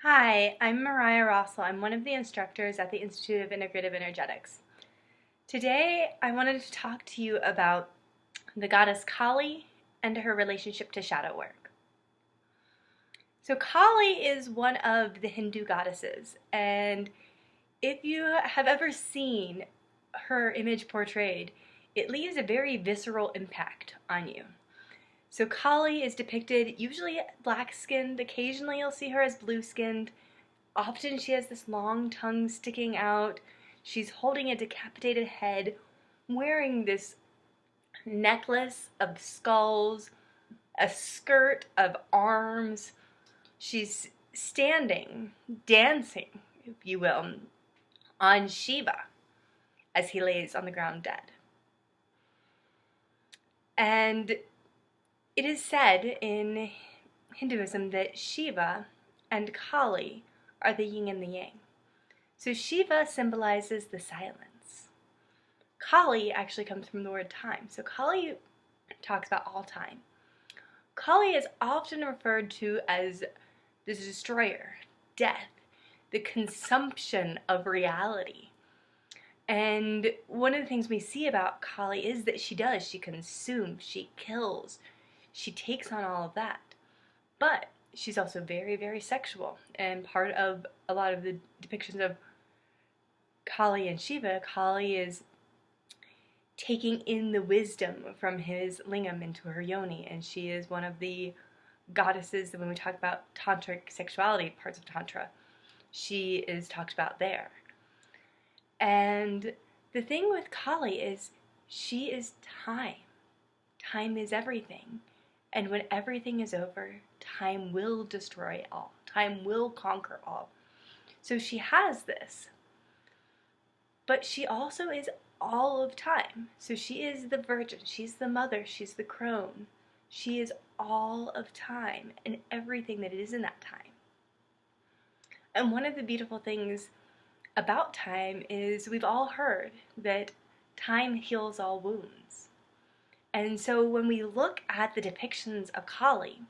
Hi, I'm Mariah Rossel. I'm one of the instructors at the Institute of Integrative Energetics. Today, I wanted to talk to you about the goddess Kali and her relationship to shadow work. So Kali is one of the Hindu goddesses, and if you have ever seen her image portrayed, it leaves a very visceral impact on you. So Kali is depicted usually black-skinned. Occasionally you'll see her as blue-skinned. Often she has this long tongue sticking out. She's holding a decapitated head, wearing this necklace of skulls, a skirt of arms. She's standing, dancing, if you will, on Shiva as he lays on the ground dead. And it is said in Hinduism that Shiva and Kali are the yin and the yang. So Shiva symbolizes the silence. Kali actually comes from the word time. So Kali talks about all time. Kali is often referred to as the destroyer, death, the consumption of reality. And one of the things we see about Kali is that she consumes, she kills, she takes on all of that. But she's also very, very sexual. And part of a lot of the depictions of Kali and Shiva, Kali is taking in the wisdom from his lingam into her yoni. And she is one of the goddesses that when we talk about tantric sexuality, parts of Tantra, she is talked about there. And the thing with Kali is she is time. Time is everything. And when everything is over, time will destroy all. Time will conquer all. So she has this. But she also is all of time. So she is the virgin. She's the mother. She's the crone. She is all of time and everything that is in that time. And one of the beautiful things about time is we've all heard that time heals all wounds. And so when we look at the depictions of Kali,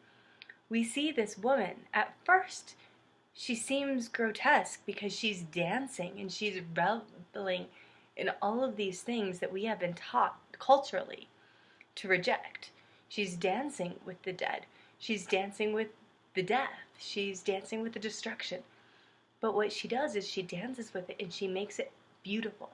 we see this woman. At first, she seems grotesque because she's dancing and she's reveling in all of these things that we have been taught culturally to reject. She's dancing with the dead. She's dancing with the death. She's dancing with the destruction. But what she does is she dances with it and she makes it beautiful.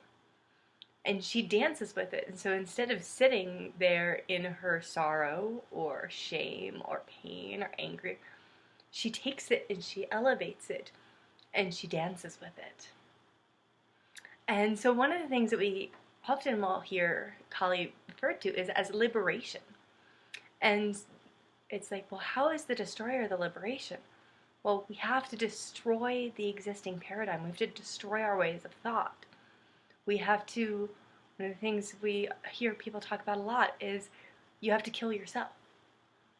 And she dances with it. And so instead of sitting there in her sorrow or shame or pain or anger, she takes it and she elevates it and she dances with it. And so one of the things that we often will hear Kali referred to is as liberation. And it's like, well, how is the destroyer the liberation? Well, we have to destroy the existing paradigm. We have to destroy our ways of thought. We have to, one of the things we hear people talk about a lot is you have to kill yourself.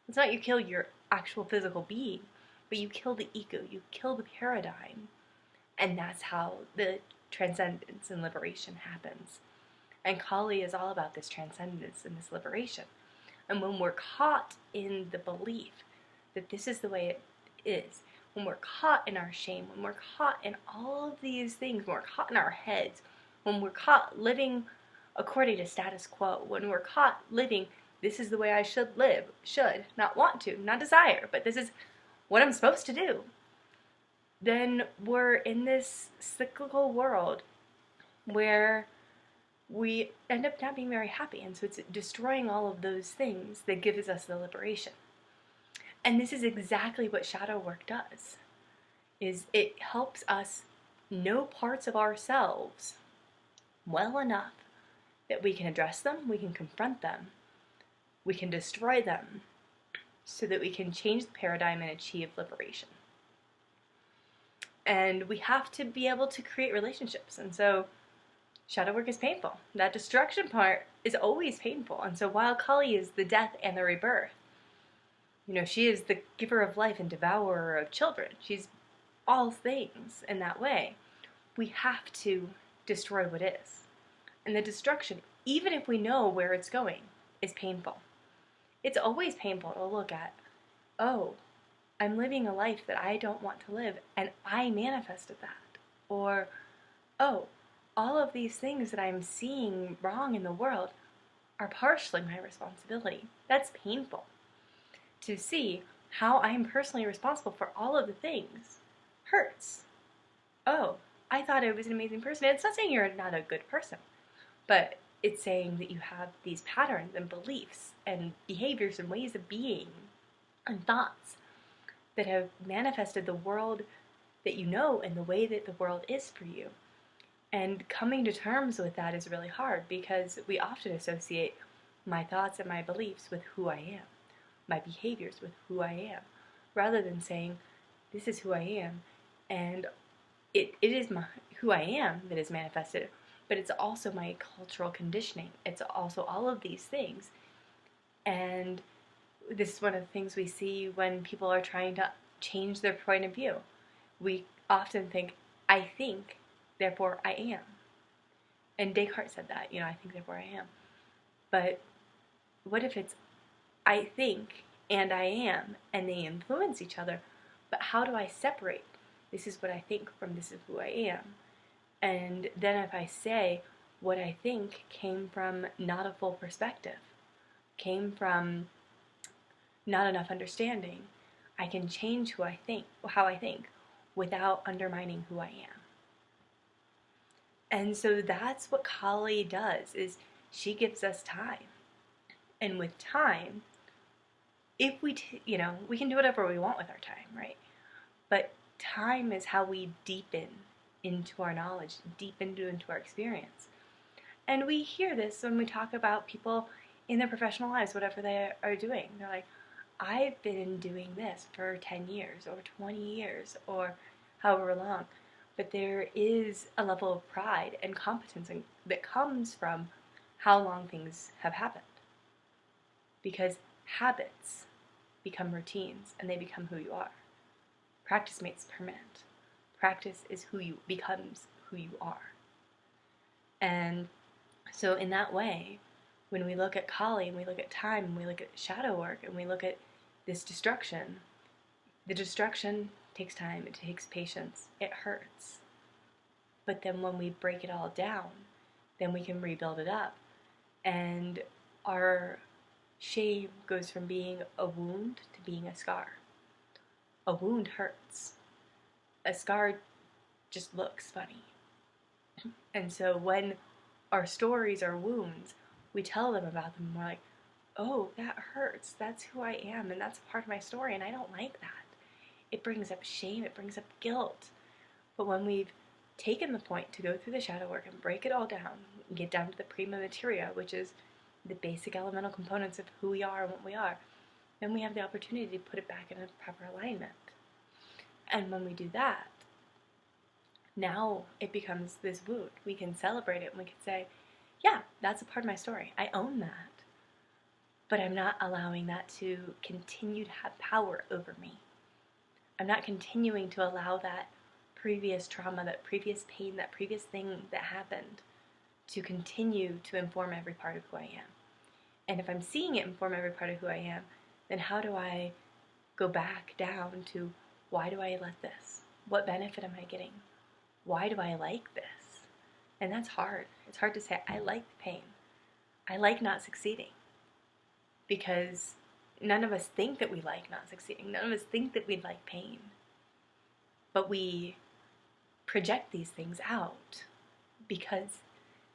It's not you kill your actual physical being, but you kill the ego, you kill the paradigm. And that's how the transcendence and liberation happens. And Kali is all about this transcendence and this liberation. And when we're caught in the belief that this is the way it is, when we're caught in our shame, when we're caught in all of these things, when we're caught in our heads, when we're caught living according to status quo, when we're caught living, this is the way I should live, not want to, not desire, but this is what I'm supposed to do, then we're in this cyclical world where we end up not being very happy. And so it's destroying all of those things that gives us the liberation. And this is exactly what shadow work does, is it helps us know parts of ourselves well enough that we can address them, we can confront them, we can destroy them, so that we can change the paradigm and achieve liberation. And we have to be able to create relationships. And so shadow work is painful. That destruction part is always painful. And so while Kali is the death and the rebirth, you know, she is the giver of life and devourer of children. She's all things in that way. We have to destroy what is. And the destruction, even if we know where it's going, is painful. It's always painful to look at, oh, I'm living a life that I don't want to live, and I manifested that. Or, oh, all of these things that I'm seeing wrong in the world are partially my responsibility. That's painful. To see how I'm personally responsible for all of the things hurts. Oh, I thought I was an amazing person. It's not saying you're not a good person, but it's saying that you have these patterns and beliefs and behaviors and ways of being and thoughts that have manifested the world that you know and the way that the world is for you. And coming to terms with that is really hard because we often associate my thoughts and my beliefs with who I am, my behaviors with who I am, rather than saying, this is who I am, and it is who I am that is manifested, but it's also my cultural conditioning. It's also all of these things. And this is one of the things we see when people are trying to change their point of view. We often think, I think, therefore I am. And Descartes said that, I think, therefore I am. But what if it's I think and I am, and they influence each other, but how do I separate this is what I think from this is who I am? And then if I say what I think came from not a full perspective, came from not enough understanding, I can change how I think, without undermining who I am. And so that's what Kali does, is she gives us time. And with time, if we can do whatever we want with our time, right? But time is how we deepen into our knowledge, deepen into our experience. And we hear this when we talk about people in their professional lives, whatever they are doing. They're like, I've been doing this for 10 years or 20 years or however long. But there is a level of pride and competence that comes from how long things have happened. Because habits become routines and they become who you are. Practice makes permanent. Practice is becomes who you are. And so in that way, when we look at Kali and we look at time and we look at shadow work and we look at this destruction, the destruction takes time, it takes patience, it hurts. But then when we break it all down, then we can rebuild it up. And our shame goes from being a wound to being a scar. A wound hurts. A scar just looks funny. And so when our stories are wounds, we tell them about them and we're like, oh, that hurts. That's who I am and that's a part of my story and I don't like that. It brings up shame, it brings up guilt. But when we've taken the point to go through the shadow work and break it all down, and get down to the prima materia, which is the basic elemental components of who we are and what we are, then we have the opportunity to put it back in a proper alignment. And when we do that, now it becomes this wound. We can celebrate it and we can say, yeah, that's a part of my story. I own that. But I'm not allowing that to continue to have power over me. I'm not continuing to allow that previous trauma, that previous pain, that previous thing that happened to continue to inform every part of who I am. And if I'm seeing it inform every part of who I am, then how do I go back down to why do I let this? What benefit am I getting? Why do I like this? And that's hard. It's hard to say, I like the pain. I like not succeeding. Because none of us think that we like not succeeding. None of us think that we like pain. But we project these things out because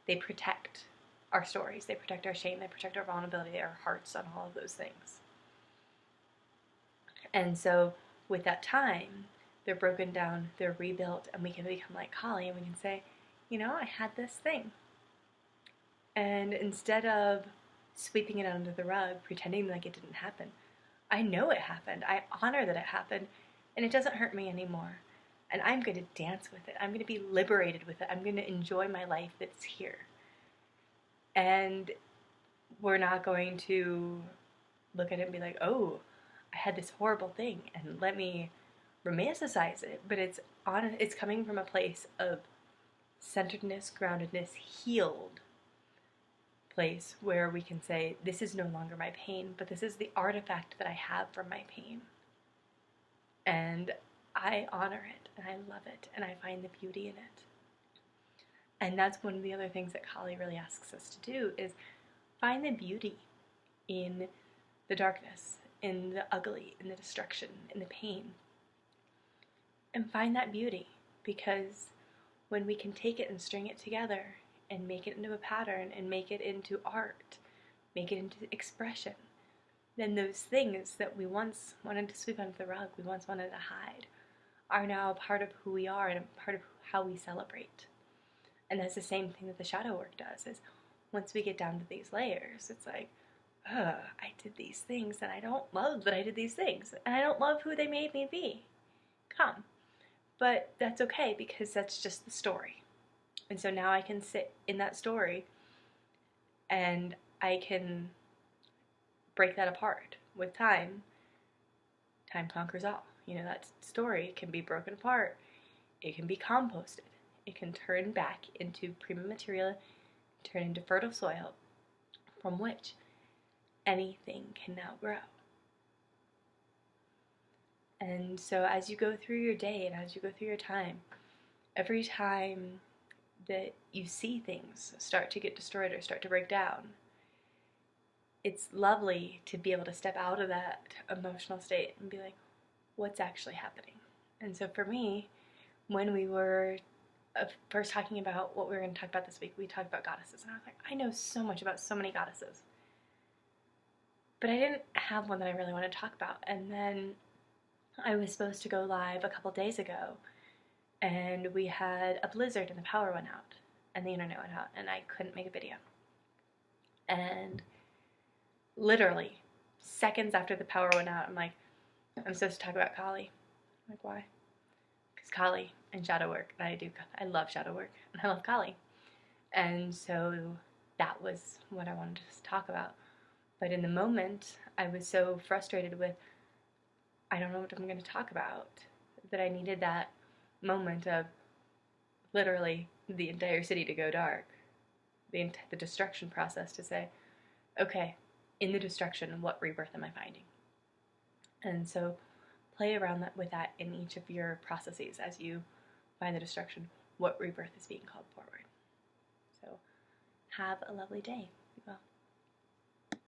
they protect our stories, they protect our shame, they protect our vulnerability, our hearts, on all of those things. And so with that time, they're broken down, they're rebuilt, and we can become like Kali and we can say, I had this thing. And instead of sweeping it under the rug, pretending like it didn't happen, I know it happened. I honor that it happened, and it doesn't hurt me anymore. And I'm going to dance with it. I'm going to be liberated with it. I'm going to enjoy my life that's here. And we're not going to look at it and be like, oh, I had this horrible thing, and let me romanticize it. But it's coming from a place of centeredness, groundedness, healed place where we can say, this is no longer my pain, but this is the artifact that I have from my pain. And I honor it, and I love it, and I find the beauty in it. And that's one of the other things that Kali really asks us to do, is find the beauty in the darkness, in the ugly, in the destruction, in the pain. And find that beauty, because when we can take it and string it together and make it into a pattern and make it into art, make it into expression, then those things that we once wanted to sweep under the rug, we once wanted to hide, are now a part of who we are and a part of how we celebrate. And that's the same thing that the shadow work does, is once we get down to these layers, it's like, I did these things and I don't love that I did these things, and I don't love who they made me be. Come. But that's okay, because that's just the story. And so now I can sit in that story and I can break that apart with time. Time conquers all. You know, that story can be broken apart. It can be composted. It can turn back into prima materia, turn into fertile soil from which anything can now grow. And so as you go through your day and as you go through your time, every time that you see things start to get destroyed or start to break down, it's lovely to be able to step out of that emotional state and be like, what's actually happening? And so for me, when we were first talking about what we were going to talk about this week, we talked about goddesses, and I was like, I know so much about so many goddesses, but I didn't have one that I really wanted to talk about. And then I was supposed to go live a couple days ago, and we had a blizzard and the power went out and the internet went out and I couldn't make a video. And literally seconds after the power went out, I'm like, I'm supposed to talk about Kali. I'm like, why? Because Kali and shadow work. And I love shadow work and I love Kali. And so that was what I wanted to talk about. But in the moment, I was so frustrated with, I don't know what I'm going to talk about, that I needed that moment of literally the entire city to go dark, the destruction process, to say, okay, in the destruction, what rebirth am I finding? And so play around with that in each of your processes as you find the destruction, what rebirth is being called forward. So have a lovely day. Be well.